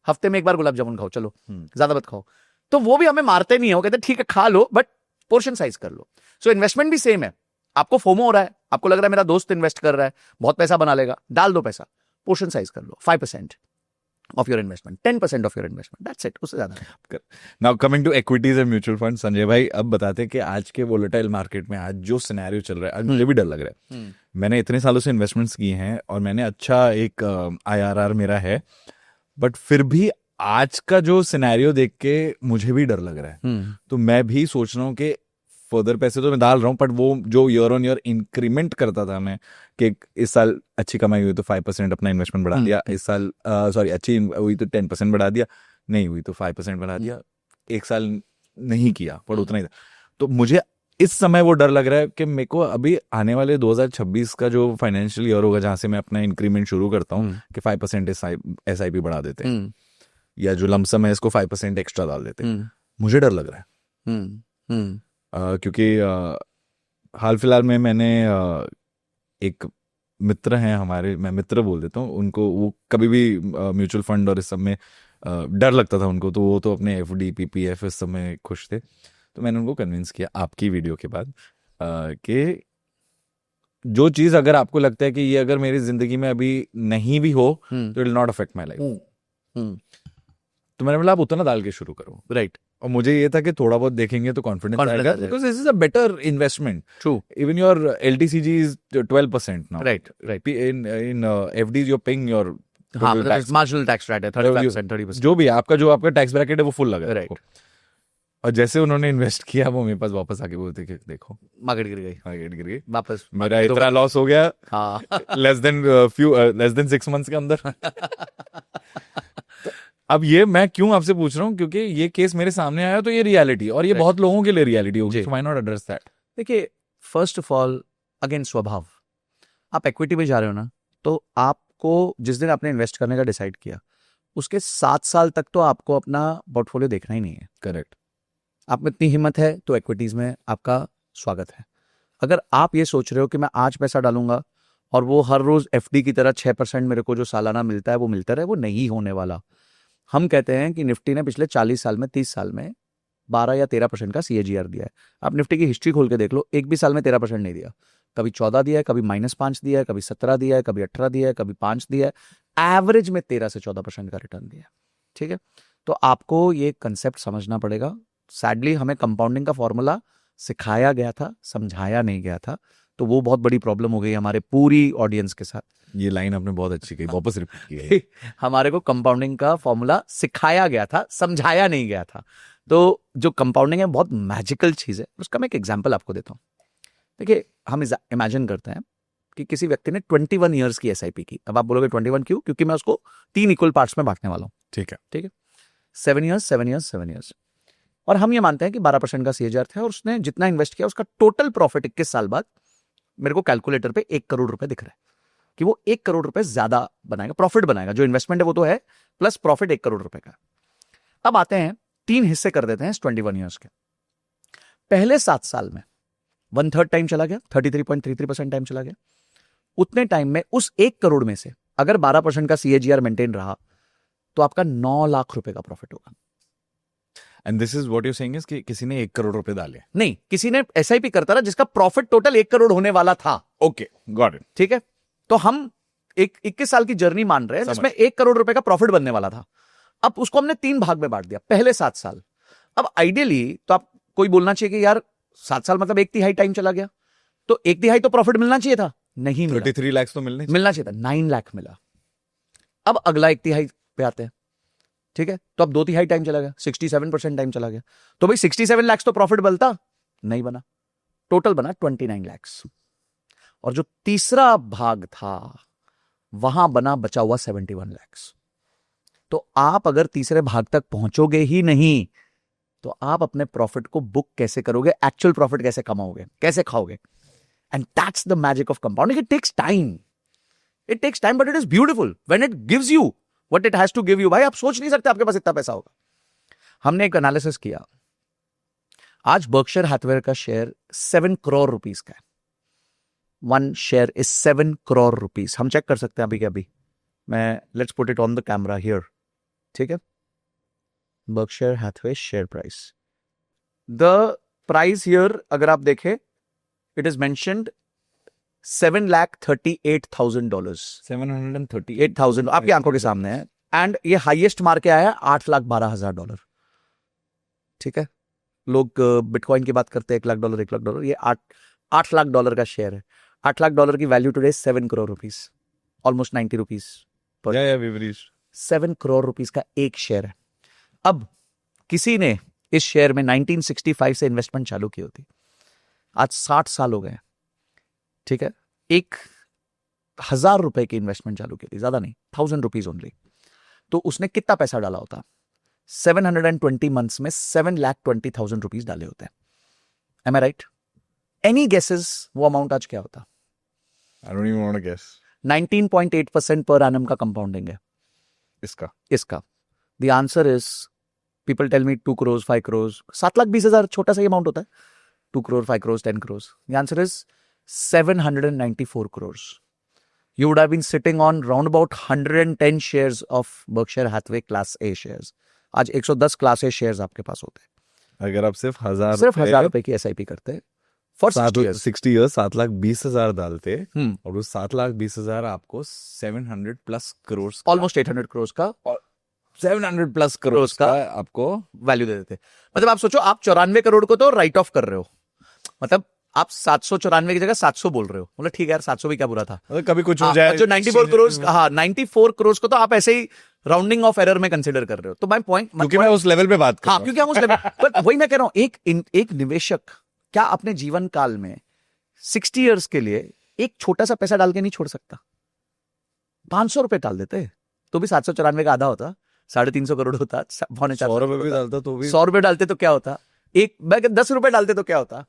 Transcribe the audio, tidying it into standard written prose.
हफ्ते में एक बार गुलाब जामुन खाओ, चलो ज्यादा मत खाओ। तो वो भी हमें मारते नहीं है, वो कहते ठीक है खा लो बट पोर्शन साइज कर लो। सो इन्वेस्टमेंट भी सेम है। आपको फोमो हो रहा है, आपको लग रहा है मेरा दोस्त इन्वेस्ट कर रहा है, बहुत पैसा बना लेगा, डाल दो पैसा, पोर्शन साइज कर लो, 5% of your investment, 10% of your investment, that's it, उससे ज्यादा नहीं। Now coming to equities and mutual funds, Sanjay भाई अब बताते हैं कि आज के वोलेटाइल मार्केट में आज जो सिनेरियो चल रहा है, आज मुझे भी डर लग रहा है। मैंने इतने सालों से इन्वेस्टमेंट्स की हैं और मैंने अच्छा एक IRR मेरा है, बट फिर भी आज का जो सिनेरियो देख के मुझे भी डर लग रहा है। तो मैं भी सोच रहा हूँ कि फर्दर पैसे तो मैं डाल रहा हूँ, बट वो जो ईयर ऑन ईयर इंक्रीमेंट करता था मैं कि इस साल अच्छी कमाई हुई तो 5% अपना इन्वेस्टमेंट बढ़ा दिया, इस साल सॉरी अच्छी हुई तो 10% बढ़ा दिया, नहीं हुई तो 5% बढ़ा दिया, एक साल नहीं किया पर उतना ही था। तो मुझे इस समय वो डर लग रहा है कि मेरे को अभी आने वाले 2026 का जो फाइनेंशियल ईयर होगा जहां से मैं अपना इंक्रीमेंट शुरू करता हूँ कि 5% SIP बढ़ा देते हैं या जो लमसम है इसको 5% एक्स्ट्रा डाल देते हैं, मुझे डर लग रहा है। क्योंकि हाल फिलहाल में मैंने एक मित्र हैं हमारे, मैं मित्र बोल देता हूँ उनको, वो कभी भी म्यूचुअल फंड और इस सब में डर लगता था उनको, तो वो तो अपने FD PPF इस सब में खुश थे। तो मैंने उनको कन्विंस किया आपकी वीडियो के बाद कि जो चीज़ अगर आपको लगता है कि ये अगर मेरी जिंदगी में अभी नहीं भी हो तो it will not affect my life, तो मैंने बोला आप उतना डाल के शुरू करो, राइट। और मुझे ये था कि थोड़ा बहुत देखेंगे तो कॉन्फिडेंस आएगा, because this is a better investment. True, even your LTCG is 12% now, right. In FDs you are paying your marginal tax rate है 35%, जो भी है आपका, जो आपका टैक्स ब्रैकेट है वो फुल लगा, राइट। और जैसे उन्होंने इन्वेस्ट किया वो मेरे पास वापस आके बोलते कि देखो मार्केट गिर गई वापस, मेरा इतना लॉस हो गया लेस देन 6 मंथ्स के अंदर। अब ये मैं क्यों आपसे पूछ रहा हूँ, क्योंकि ये केस मेरे सामने आया तो ये रियलिटी, और ये बहुत लोगों के लिए रियलिटी होगी, so why not address that. देखिए, फर्स्ट ऑफ ऑल अगेन स्वभाव, आप इक्विटी में जा रहे हो ना, तो आपको जिस दिन आपने इन्वेस्ट करने का डिसाइड किया उसके 7 साल तक तो आपको अपना पोर्टफोलियो देखना ही नहीं है, करेक्ट। आप में इतनी हिम्मत है तो इक्विटीज में आपका स्वागत है। अगर आप ये सोच रहे हो कि मैं आज पैसा डालूंगा और वो हर रोज FD की तरह 6% मेरे को जो सालाना मिलता है वो मिलता रहे, वो नहीं होने वाला। हम कहते हैं कि निफ्टी ने पिछले 40 साल में 30 साल में 12 या 13% का CAGR दिया है। आप निफ्टी की हिस्ट्री खोल के देख लो, एक भी साल में 13% नहीं दिया, कभी 14 दिया है, कभी -5 दिया है, कभी 17 दिया है, कभी 18 दिया है, कभी 5 दिया है, एवरेज में 13 से 14% का रिटर्न दिया है। ठीक है, तो आपको ये कंसेप्ट समझना पड़ेगा। सैडली हमें कंपाउंडिंग का फॉर्मूला सिखाया गया था, समझाया नहीं गया था, तो वो बहुत बड़ी प्रॉब्लम हो गई हमारे पूरी ऑडियंस के साथ। ये लाइन आपने बहुत अच्छी कही, वापस रिपीट की है। हमारे को कंपाउंडिंग का फॉर्मूला सिखाया गया था, समझाया नहीं गया था। तो जो कंपाउंडिंग है बहुत मैजिकल चीज है, उसका मैं एक एग्जांपल आपको देता हूँ। देखिए, हम इमेजिन करते हैं कि किसी व्यक्ति ने 21 ईयर्स की SIP की। अब आप बोलोगे 21 क्यों? क्योंकि मैं उसको 3 इक्वल पार्ट्स में बांटने वाला हूँ। ठीक है 7 ईयर्स 7 ईयर्स 7 ईयर्स, और हम ये मानते हैं कि 12% का CAGR था और उसने जितना इन्वेस्ट किया उसका टोटल प्रॉफिट 21 साल बाद मेरे को कैलकुलेटर पे 1 करोड़ रुपए दिख रहा है कि वो 1 करोड़ रुपए ज्यादा बनाएगा, प्रॉफिट बनाएगा। जो इन्वेस्टमेंट है वो तो है, प्लस प्रॉफिट 1 करोड़ रुपए का। अब आते हैं 3 हिस्से कर देते हैं 21 ईयर्स के। पहले 7 साल में 1/3 टाइम चला गया, 33.33% टाइम चला गया। उतने टाइम में उस 1 करोड़ में से अगर 12% का CAGR मेंटेन रहा तो आपका 9 लाख रुपए का प्रॉफिट होगा। And this is what you saying is कि किसी ने 1 करोड़ रुपए डाले? नहीं, किसी ने SIP करता रहा जिसका प्रॉफिट टोटल 1 करोड़ होने वाला था। Okay, got it. ठीक है, तो हम एक 21 साल की जर्नी मान रहे हैं जिसमें 1 करोड़ रुपए का प्रॉफिट बनने वाला था। अब उसको हमने 3 भाग में बांट दिया, पहले 7 साल। अब आइडियली तो आप कोई बोलना चाहिए कि यार 7 साल मतलब 1/3 टाइम चला गया, तो 1/3 तो प्रॉफिट मिलना चाहिए था, नहीं मिला। 33 लाख तो मिलना चाहिए था, 9 लाख मिला। अब अगला 1/3 पे आते हैं। ठीक है, तो अब 2/3 टाइम चला गया, 67% टाइम चला गया, तो भाई 67 लाख तो प्रॉफिट बनता नहीं बना, टोटल बना 29 लाख। और जो तीसरा भाग था वहां बना बचा हुआ 71 लाख। तो आप अगर तीसरे भाग तक पहुंचोगे ही नहीं तो आप अपने प्रॉफिट को बुक कैसे करोगे, एक्चुअल प्रॉफिट कैसे कमाओगे, कैसे खाओगे? And that's the magic of compounding. It takes time, but it is beautiful when it gives you what it has to give you. भाई आप सोच नहीं सकते आपके पास इतना पैसा होगा। हमने एक एनालिसिस किया, आज बर्कशायर हैथवे का शेयर 7 करोड़ रुपीस का है। 1 शेयर इज 7 करोड़ रुपीस। हम चेक कर सकते हैं अभी के अभी। मैं let's put it on the camera here. ठीक है, Berkshire Hathaway share price, the price here अगर आप देखें, इट इज मेंशन्ड $7,38,000, 738 आपकी आंखों के सामने है, एंड ये हाईएस्ट मार के आया $8,12,000। ठीक है, लोग बिटकॉइन की बात करते हैं, $1,00,000 $1,00,000, ये $8 लाख का शेयर है। $8 लाख की value today 7 crore rupees, almost 90 rupees पर। या we've reached 7 करोड़ रुपीस का एक शेयर है। अब किसी ने इस शेयर में 1965 से इन्वेस्टमेंट चालू की होती, आज 60 साल हो गए। ठीक है, 1,000 रुपए की इन्वेस्टमेंट चालू की थी, ज्यादा नहीं, 1,000 रुपीज ओनली, तो उसने कितना पैसा डाला होता? 720 मंथ्स में 7,20,000 रुपीज डाले होते हैं। एम आई राइट? एनी गेसेस वो अमाउंट आज क्या होता? I don't even want to guess 19.8% per annum का कंपाउंडिंग है इसका। The answer is, people tell me 2 crore 5 crore, 7,20,000 छोटा सा अमाउंट होता है, 2 crore 5 crore 10 crore. The answer is 794 crores. You would have been sitting on round about 110 shares of Berkshire Hathaway Class A shares. आज 110 Class A shares आपके पास होते हैं। अगर आप सिर्फ 1,000 रुपए की SIP करते हैं फॉर 60 years, 60 years 7,20,000 डालते, और उस 7,20,000 आपको 700 प्लस करोड़, ऑलमोस्ट 800 crores का 700 प्लस करोड़ का आपको वैल्यू दे देते। मतलब आप सोचो, आप 94 करोड़ को तो राइट ऑफ कर रहे हो, मतलब आप 794 की जगह 700 बोल रहे हो। मतलब ठीक है यार, 700 भी क्या बुरा था, कभी कुछ हो जाए। जो 94 करोड़, हाँ 94 करोड़ को तो आप ऐसे ही राउंडिंग ऑफ एरर में कंसीडर कर रहे हो। तो माय पॉइंट, क्योंकि मैं उस लेवल पे बात कर रहा हूं। क्योंकि हम उस लेवल पर, वही मैं कह रहा हूं, एक निवेशक क्या अपने जीवन काल में 60 इयर्स के लिए एक छोटा सा पैसा डाल के नहीं छोड़ सकता? 500 रुपए डाल देते तो भी 794 का आधा होता, 350 करोड़ होता, 4.25 100 रुपए भी डालता तो भी 100 रुपए डालते तो क्या होता, 10 रुपए डालते तो क्या होता,